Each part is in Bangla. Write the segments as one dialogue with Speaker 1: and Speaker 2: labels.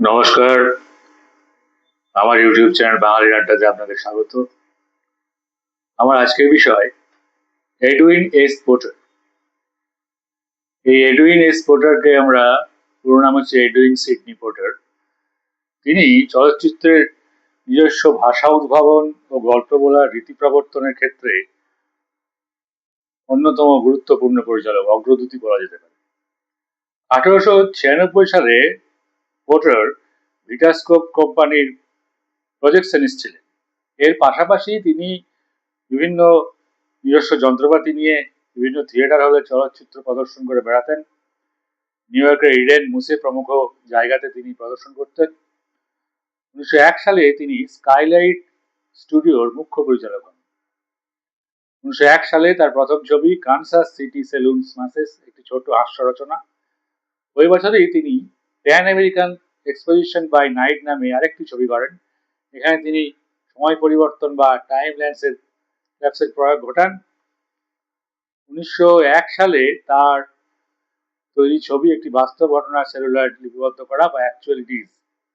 Speaker 1: নমস্কার, আমার ইউটিউব চ্যানেল বাঙালির আড্ডাতে আপনাদের স্বাগত। আমার আজকের বিষয় এডউইন এস পোর্টার। এই এডউইন এস পোর্টারকে আমরা পুরো নাম হচ্ছে এডউইন সিডনি পোর্টার। তিনি চলচ্চিত্রের নিজস্ব ভাষা উদ্ভাবন ও গল্প বলার রীতি প্রবর্তনের ক্ষেত্রে অন্যতম গুরুত্বপূর্ণ পরিচালক, অগ্রদূতই বলা যেতে পারে। 1896 সালে পোর্টার ভিটাস্কোপ কোম্পানির প্রজেকশনিস্ট ছিলেন। এর পাশাপাশি তিনি বিভিন্ন নিজস্ব যন্ত্রপাতি নিয়ে বিভিন্ন থিয়েটার হলে চলচ্চিত্র প্রদর্শন করে বেড়াতেন। নিউ ইয়র্কের ইডেন, মুসে প্রমুখ জায়গাতে তিনি প্রদর্শন করতেন। 1901 সালে তিনি স্কাইলাইট স্টুডিওর মুখ্য পরিচালক হন। 1901 সালে তার প্রথম ছবি কানসাস সিটি সেলুন স্মাসেস একটি ছোট হাস্য রচনা। ওই বছরেই তিনি Pan American Exposition by Night নামে আরেকটি ছবি করেন। এখানে তিনি সময় পরিবর্তন বা টাইম ল্যাপসের প্রয়োগ ঘটান। 1901 সালে তার তৈরি ছবি একটি বাস্তব ঘটনার সেলুলয়েড লিপিবদ্ধ করা বা অ্যাকচুয়ালিটিজ,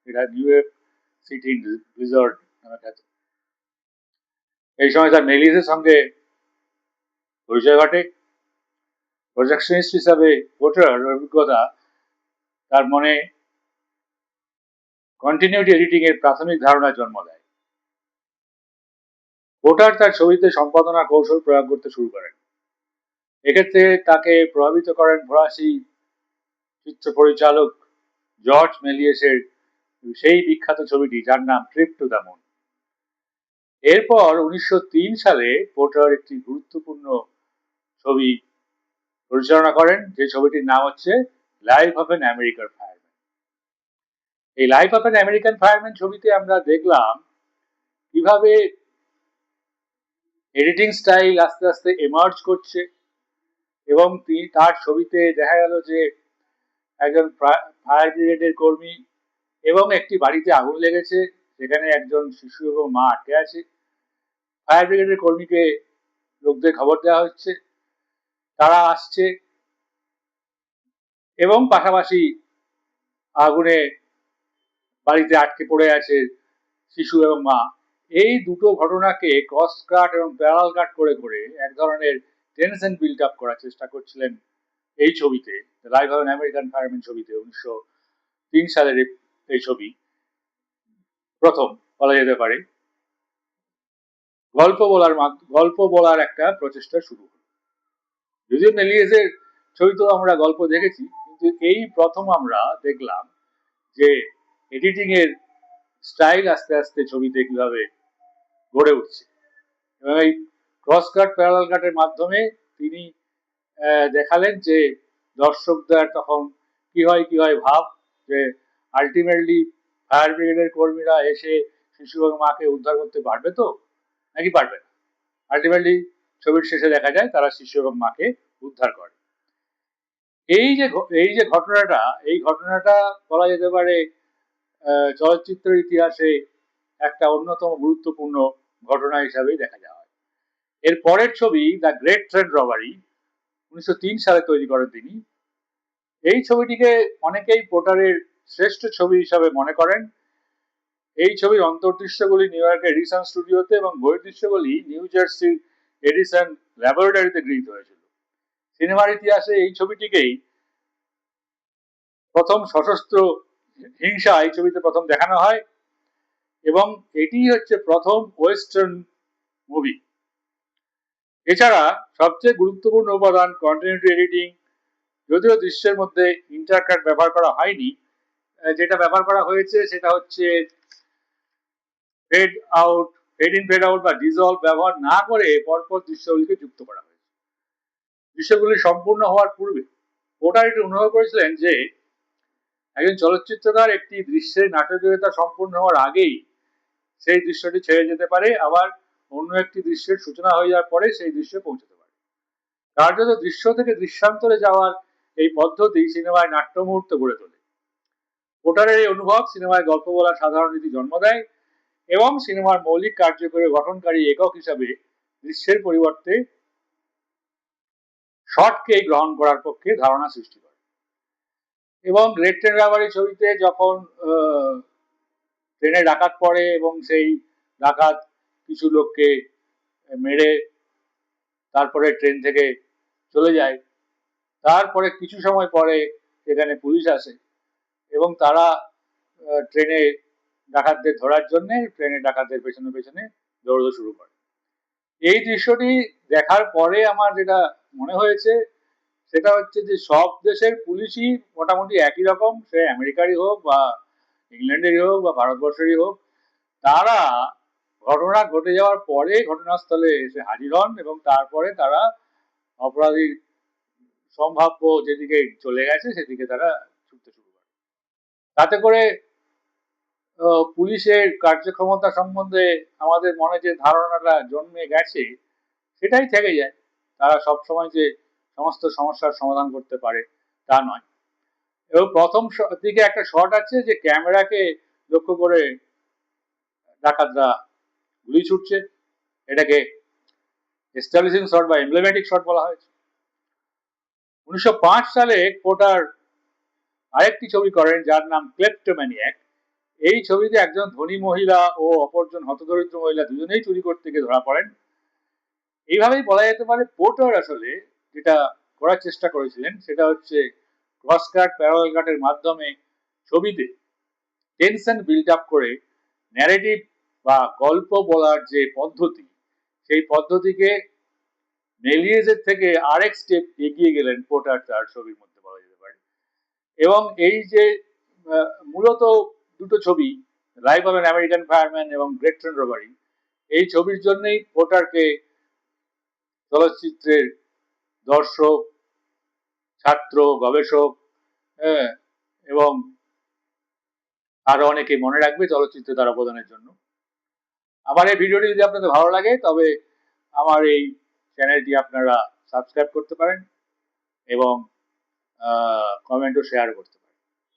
Speaker 1: এটা নিউ ইয়র্ক সিটি রিজর্ট নামে খ্যাত। এই সময় তার মেলিসের সঙ্গে পরিচয় ঘটে। প্রজেকশনিস্ট হিসাবে পোর্টার অভিজ্ঞতা তার মনে কন্টিনিউটি এডিটিং এর প্রাথমিক ধারণার জন্ম দেয়। পোর্টার তার ছবিতে সম্পাদনা কৌশল প্রয়োগ করতে শুরু করেন। এক্ষেত্রে তাকে প্রভাবিত করেন ফরাসি চিত্র পরিচালক জর্জ মেলিয়েসের সেই বিখ্যাত ছবিটি যার নাম ট্রিপ টু দ্য মুন। এরপর 1903 সালে পোর্টার একটি গুরুত্বপূর্ণ ছবি পরিচালনা করেন, যে ছবিটির নাম হচ্ছে life of an American fireman. এই life of an American fireman ছবিতে আমরা দেখলাম কিভাবে এডিটিং স্টাইল আস্তে আস্তে এমার্জ করছে এবং তার ছবিতে দেখা গেল যে একজন ফায়ার ব্রিগেডের কর্মী এবং একটি বাড়িতে আগুন লেগেছে, সেখানে একজন শিশু এবং মা আটকে আছে। ফায়ার ব্রিগেডের কর্মীকে লোকদের খবর দেওয়া হচ্ছে, তারা আসছে এবং পাশাপাশি আগুনে বাড়িতে আটকে পড়ে আছে শিশু এবং মা। এই দুটো ঘটনাকে ক্রস কাট এবং প্যারাল কাট করে করে এক ধরনের টেনশন বিল্ড আপ করার চেষ্টা করছিলেন এই ছবিতে, life of an American fireman ছবিতে। 1903 সালের এই ছবি প্রথম বলা যেতে পারে গল্প বলার একটা প্রচেষ্টা শুরু হলো। যদিও মেলিয়েসের ছবি তো আমরা গল্প দেখেছি, কিন্তু এই প্রথম আমরা দেখলাম যে এডিটিং এর স্টাইল আস্তে আস্তে ছবিতে কিভাবে গড়ে উঠছে। এবং এই ক্রস কাট প্যারালাল কাটের মাধ্যমে তিনি দেখালেন যে দর্শকদের তখন কি হয় ভাব, যে আলটিমেটলি ফায়ার ব্রিগেডের কর্মীরা এসে শিশু এবং মাকে উদ্ধার করতে পারবে তো, নাকি পারবে না। আলটিমেটলি ছবির শেষে দেখা যায় তারা শিশু এবং মাকে উদ্ধার করে। এই যে ঘটনাটা বলা যেতে পারে চলচ্চিত্রের ইতিহাসে একটা অন্যতম গুরুত্বপূর্ণ ঘটনা হিসাবেই দেখা যায়। এর পরের ছবি দ্য গ্রেট ট্রেন রবারি 1903 সালে তৈরি করেন তিনি। এই ছবিটিকে অনেকেই পোর্টারের শ্রেষ্ঠ ছবি হিসাবে মনে করেন। এই ছবির অন্তর্দৃশ্যগুলি নিউ ইয়র্কের এডিসন স্টুডিওতে এবং বহির্দৃশ্যগুলি নিউ জার্সির এডিসন ল্যাবরেটরিতে গৃহীত হয়েছিল। সিনেমার ইতিহাসে এই ছবিটিকেই প্রথম সশস্ত্র হিংসা এই ছবিতে প্রথম দেখানো হয় এবং এটি হচ্ছে প্রথম ওয়েস্টার্ন মুভি। এছাড়া সবচেয়ে গুরুত্বপূর্ণ উপাদান কন্টিনিউটি এডিটিং। যদিও দৃশ্যের মধ্যে ইন্টারকাট ব্যবহার করা হয়নি, যেটা ব্যবহার করা হয়েছে সেটা হচ্ছে ফেড ইন ফেড আউট বা ডিজলভ ব্যবহার না করে পরপর দৃশ্যগুলিকে যুক্ত করা হয়েছে। দৃশ্যগুলি সম্পূর্ণ হওয়ার পূর্বে ওটা একটু অনুভব করেছিলেন যে একজন চলচ্চিত্রকার একটি দৃশ্যের নাটকীয়তা সম্পূর্ণ হওয়ার আগেই সেই দৃশ্যটি ছেড়ে যেতে পারে, আবার অন্য একটি দৃশ্যের সূচনা হয়ে যাওয়ার পরে সেই দৃশ্যে পৌঁছতে পারে। কার্যত দৃশ্য থেকে দৃশ্যান্তরে যাওয়ার এই পদ্ধতি সিনেমায় নাট্য মুহূর্ত গড়ে তোলে। পোর্টারের এই অনুভব সিনেমায় গল্প বলার সাধারণ রীতি জন্ম দেয় এবং সিনেমার মৌলিক কার্যকরী গঠনকারী একক হিসাবে দৃশ্যের পরিবর্তে শর্টকে গ্রহণ করার পক্ষে ধারণা সৃষ্টি করে। এবং গ্রেট ট্রেন রাবারি ছবিতে যখন ট্রেনে ডাকাত পড়ে এবং সেই ডাকাত কিছু লোককে মেরে তারপরে ট্রেন থেকে চলে যায়, তারপরে কিছু সময় পরে সেখানে পুলিশ আসে এবং তারা ট্রেনে ডাকাতদের ধরার জন্য ট্রেনে ডাকাতদের পেছনে পেছনে দৌড়তে শুরু করে। এই দৃশ্যটি দেখার পরে আমার যেটা মনে হয়েছে সেটা হচ্ছে যে সব দেশের পুলিশই মোটামুটি একই রকম, সে আমেরিকারই হোক বা ইংল্যান্ডেরই হোক বা ভারতবর্ষেরই হোক, তারা ঘটনা ঘটে যাওয়ার পরে ঘটনাস্থলে এসে হাজির হন এবং তারপরে তারা অপরাধীর সম্ভাব্য যেদিকে চলে গেছে সেদিকে তারা ছুটতে শুরু করে। তাতে করে পুলিশের কার্যক্ষমতা সম্বন্ধে আমাদের মনে যে ধারণাটা জন্মে গেছে সেটাই থেকে যায়। তারা সবসময় যে সমস্ত সমস্যার সমাধান করতে পারে তা নয়। এবং প্রথম দিকে একটা শট আছে যে ক্যামেরাকে লক্ষ্য করে ডাকাতরা গুলি ছুটছে, এটাকে এস্টাবলিশিং শট বা এমব্লেমেটিক শট বলা হয়েছে। 1905 সালে পোর্টার আরেকটি ছবি করেন যার নাম ক্লেপ্টোম্যানিয়াক। এই ছবিতে একজন ধনী মহিলা ও অপরজন হতদরিদ্র মহিলা দুজনেই চুরি করতে গিয়ে ধরা পড়েন। এইভাবেই বলা যেতে পারে পোর্টার আসলে যেটা করার চেষ্টা করেছিলেন সেটা হচ্ছে ক্রস কাট প্যারালাল কাটের মাধ্যমে ছবিতে টেনশন বিল্ড আপ করে ন্যারেটিভ বা গল্প বলার যে পদ্ধতি সেই পদ্ধতিকে মেলিয়েজের থেকে আরেক স্টেপ এগিয়ে গেলেন পোর্টার তার ছবির মধ্যে বলা যেতে পারে। এবং এই যে মূলত দুটো ছবি, life of an American fireman এবং গ্রেট ট্রেন রবারি, এই ছবির জন্যই পোর্টারকে চলচ্চিত্রের দর্শক, ছাত্র, গবেষক, হ্যাঁ, এবং আরো অনেকে মনে রাখবে চলচ্চিত্রে তার অবদানের জন্য। আমার এই ভিডিওটি যদি আপনাদের ভালো লাগে তবে আমার এই চ্যানেলটি আপনারা সাবস্ক্রাইব করতে পারেন এবং কমেন্ট ও শেয়ার করতে পারেন।